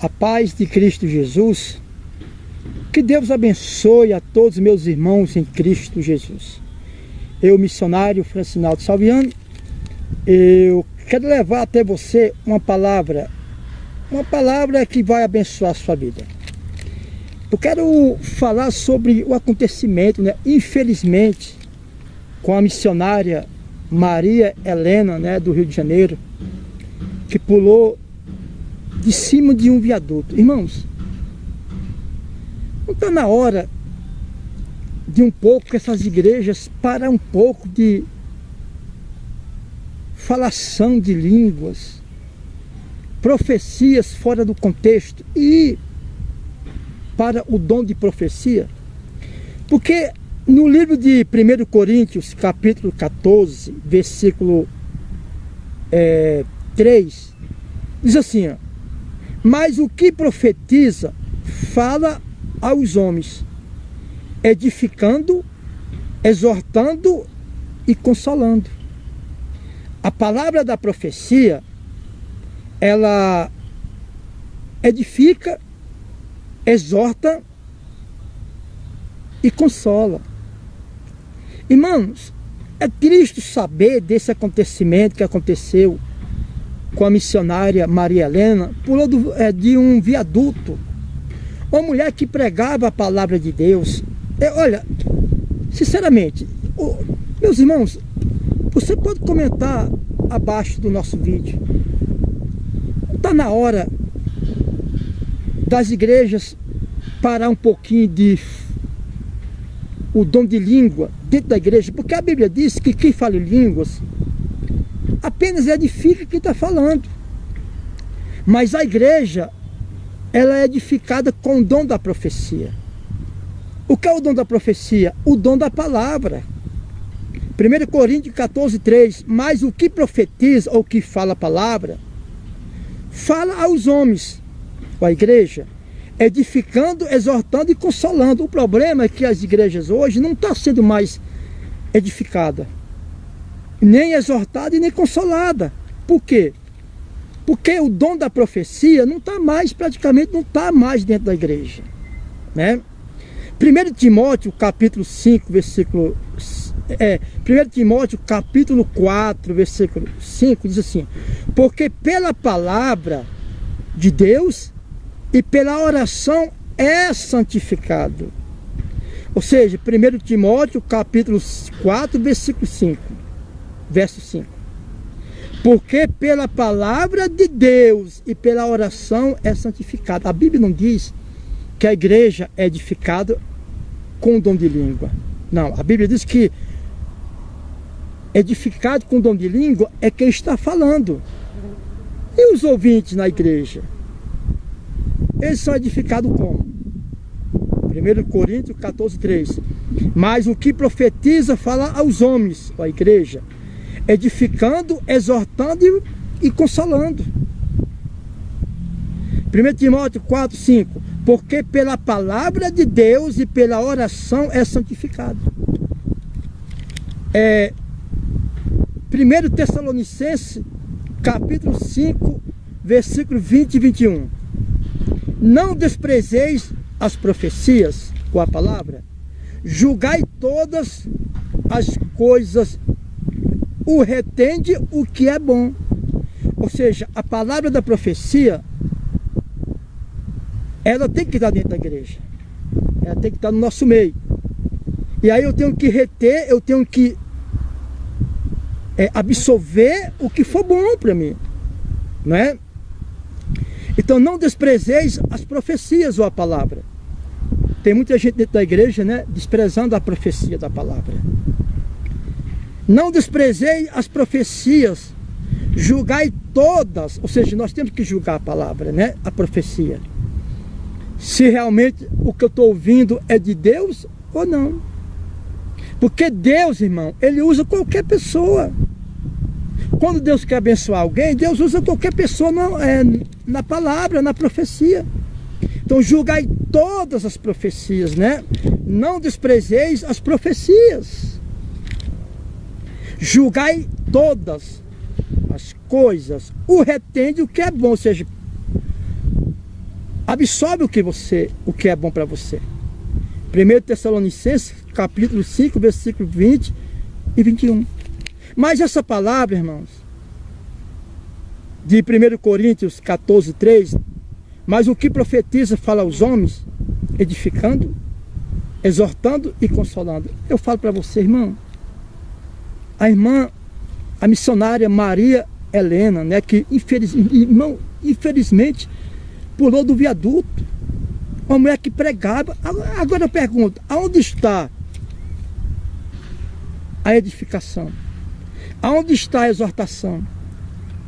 A paz de Cristo Jesus. Que Deus abençoe a todos meus irmãos em Cristo Jesus. Eu, missionário Francinaldo Salviano, eu quero levar até você uma palavra que vai abençoar a sua vida. Eu quero falar sobre o acontecimento, né? Infelizmente, com a missionária Maria Helena, né, do Rio de Janeiro, que pulou de cima de um viaduto. Irmãos, não está na hora de um pouco essas igrejas parar um pouco de falação de línguas, profecias fora do contexto e para o dom de profecia? Porque no livro de 1 Coríntios, capítulo 14, versículo 3, diz assim, ó: mas o que profetiza fala aos homens, edificando, exortando e consolando. A palavra da profecia, ela edifica, exorta e consola. Irmãos, é triste saber desse acontecimento que aconteceu com a missionária Maria Helena, pulou de um viaduto. Uma mulher que pregava a palavra de Deus. Olha, sinceramente, meus irmãos, você pode comentar abaixo do nosso vídeo. Está na hora das igrejas parar um pouquinho de o dom de língua dentro da igreja, porque a Bíblia diz que quem fala em línguas apenas edifica quem está falando. Mas a igreja, ela é edificada com o dom da profecia. O que é o dom da profecia? O dom da palavra. 1 Coríntios 14, 3. Mas o que profetiza ou que fala a palavra, fala aos homens, ou à igreja, edificando, exortando e consolando. O problema é que as igrejas hoje não estão sendo mais edificadas, nem exortada e nem consolada. Por quê? Porque o dom da profecia não está mais, praticamente não está mais dentro da igreja, né? 1 Timóteo capítulo 5, versículo 1 Timóteo capítulo 4, versículo 5 diz assim: porque pela palavra de Deus e pela oração é santificado. Ou seja, 1 Timóteo capítulo 4, versículo 5, verso 5. Porque pela palavra de Deus e pela oração é santificado. A Bíblia não diz que a igreja é edificada com o dom de língua. Não, a Bíblia diz que edificado com o dom de língua é quem está falando. E os ouvintes na igreja? Eles são edificados como? 1 Coríntios 14, 3. Mas o que profetiza fala aos homens, a igreja, edificando, exortando e consolando. 1 Timóteo 4, 5. Porque pela palavra de Deus e pela oração é santificado. 1 Tessalonicenses capítulo 5, versículo 20 e 21. Não desprezeis as profecias, com a palavra, julgai todas as coisas, o retende o que é bom. Ou seja, a palavra da profecia, ela tem que estar dentro da igreja, ela tem que estar no nosso meio. E aí eu tenho que reter, eu tenho que absorver o que for bom para mim, não é? Então não desprezeis as profecias ou a palavra. Tem muita gente dentro da igreja, né, desprezando a profecia da palavra. Não desprezeis as profecias, julgai todas. Ou seja, nós temos que julgar a palavra, né, a profecia, se realmente o que eu estou ouvindo é de Deus ou não. Porque Deus, irmão, Ele usa qualquer pessoa. Quando Deus quer abençoar alguém, Deus usa qualquer pessoa na palavra, na profecia. Então julgai todas as profecias, né? Não desprezeis as profecias. Julgai todas as coisas, o retende o que é bom. Ou seja, Absorve o que é bom para você. 1 Tessalonicenses, capítulo 5, versículo 20 e 21. Mas essa palavra, irmãos, de 1 Coríntios 14, 3, mas o que profetiza fala aos homens, edificando, exortando e consolando. Eu falo para você, irmão, a missionária Maria Helena, né, que infelizmente pulou do viaduto, uma mulher que pregava. Agora eu pergunto, aonde está a edificação? Aonde está a exortação?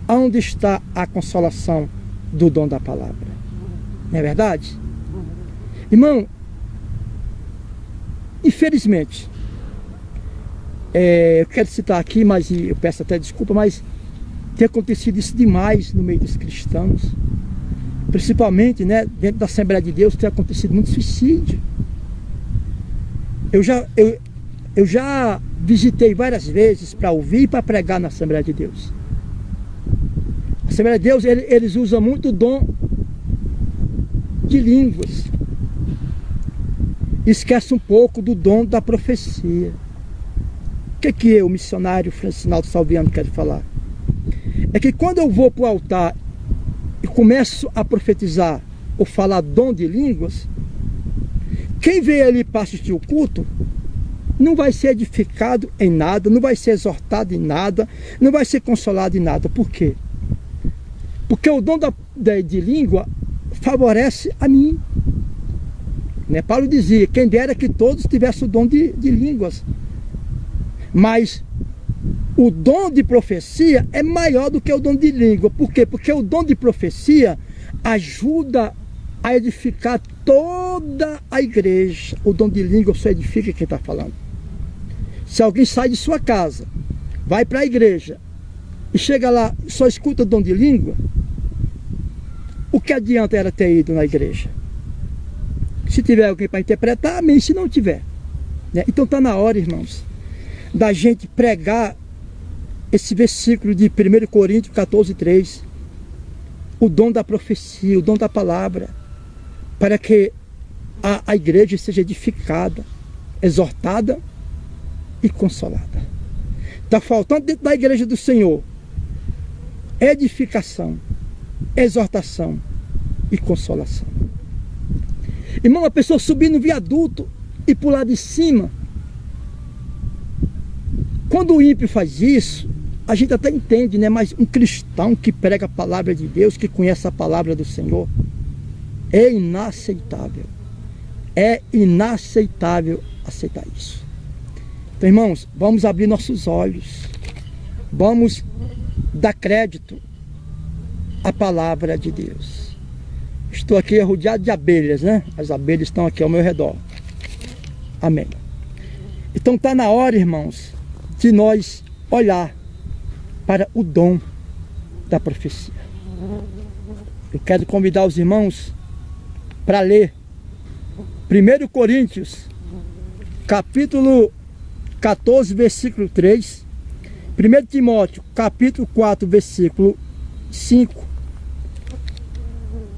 Aonde está a consolação do dom da palavra? Não é verdade? Irmão, infelizmente, eu quero citar aqui, mas eu peço até desculpa, mas tem acontecido isso demais no meio dos cristãos. Principalmente, né, dentro da Assembleia de Deus tem acontecido muito suicídio. Eu já visitei várias vezes para ouvir e para pregar na Assembleia de Deus. A Assembleia de Deus, eles usam muito o dom de línguas. Esquece um pouco do dom da profecia. O que eu, o missionário Francinaldo Salviano, quero falar? É que quando eu vou para o altar e começo a profetizar ou falar dom de línguas, quem veio ali para assistir o culto não vai ser edificado em nada, não vai ser exortado em nada, não vai ser consolado em nada. Por quê? Porque o dom de língua favorece a mim. Né? Paulo dizia, quem dera que todos tivessem o dom de línguas. Mas o dom de profecia é maior do que o dom de língua. Por quê? Porque o dom de profecia ajuda a edificar toda a igreja. O dom de língua só edifica quem está falando. Se alguém sai de sua casa, vai para a igreja e chega lá e só escuta o dom de língua, o que adianta ela ter ido na igreja? Se tiver alguém para interpretar, amém. Se não tiver, né? Então está na hora, irmãos, da gente pregar esse versículo de 1 Coríntios 14, 3. O dom da profecia, o dom da palavra, para que a igreja seja edificada, exortada e consolada. Está faltando dentro da igreja do Senhor edificação, exortação e consolação. Irmão, a pessoa subir no viaduto e pular de cima. Quando o ímpio faz isso, a gente até entende, né? Mas um cristão que prega a palavra de Deus, que conhece a palavra do Senhor, é inaceitável. É inaceitável aceitar isso. Então, irmãos, vamos abrir nossos olhos. Vamos dar crédito à palavra de Deus. Estou aqui rodeado de abelhas, né? As abelhas estão aqui ao meu redor. Amém. Então está na hora, irmãos, de nós olhar para o dom da profecia. Eu quero convidar os irmãos para ler 1 Coríntios, capítulo 14, versículo 3. 1 Timóteo, capítulo 4, versículo 5.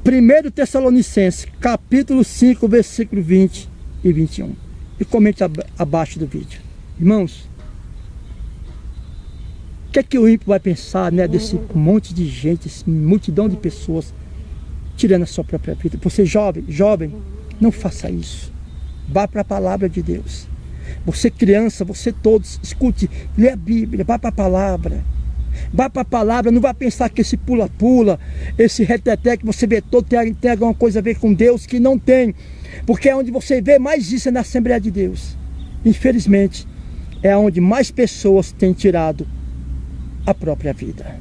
1 Tessalonicenses, capítulo 5, versículo 20 e 21. E comente abaixo do vídeo. Irmãos, o que é que o ímpio vai pensar, né, desse monte de gente, essa multidão de pessoas tirando a sua própria vida? Você jovem, não faça isso. Vá para a palavra de Deus. Você criança, você todos, escute, lê a Bíblia, vá para a palavra. Vá para a palavra, não vai pensar que esse pula-pula, esse reteté que você vê todo tem alguma coisa a ver com Deus, que não tem. Porque é onde você vê mais isso, é na Assembleia de Deus. Infelizmente, é onde mais pessoas têm tirado a própria vida.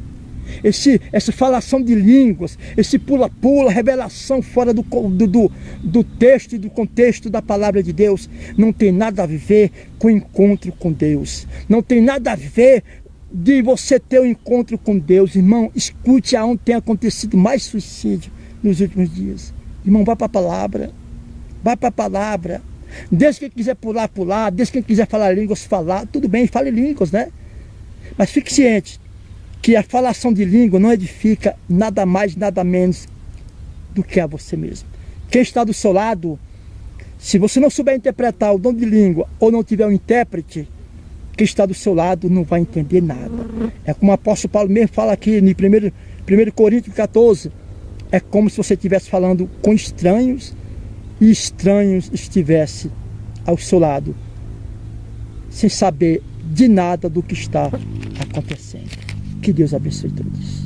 Essa falação de línguas, esse pula-pula, revelação fora do texto e do contexto da palavra de Deus, não tem nada a ver com o encontro com Deus. Não tem nada a ver de você ter um encontro com Deus. Irmão, escute aonde tem acontecido mais suicídio nos últimos dias. Irmão, vá para a palavra. Vá para a palavra. Desde quem quiser pular, desde quem quiser falar línguas, falar. Tudo bem, fale línguas, né? Mas fique ciente que a falação de língua não edifica nada mais, nada menos do que a você mesmo. Quem está do seu lado, se você não souber interpretar o dom de língua ou não tiver um intérprete, quem está do seu lado não vai entender nada. É como o apóstolo Paulo mesmo fala aqui em 1 Coríntios 14, é como se você estivesse falando com estranhos e estranhos estivesse ao seu lado, sem saber de nada do que está acontecendo. Que Deus abençoe todos.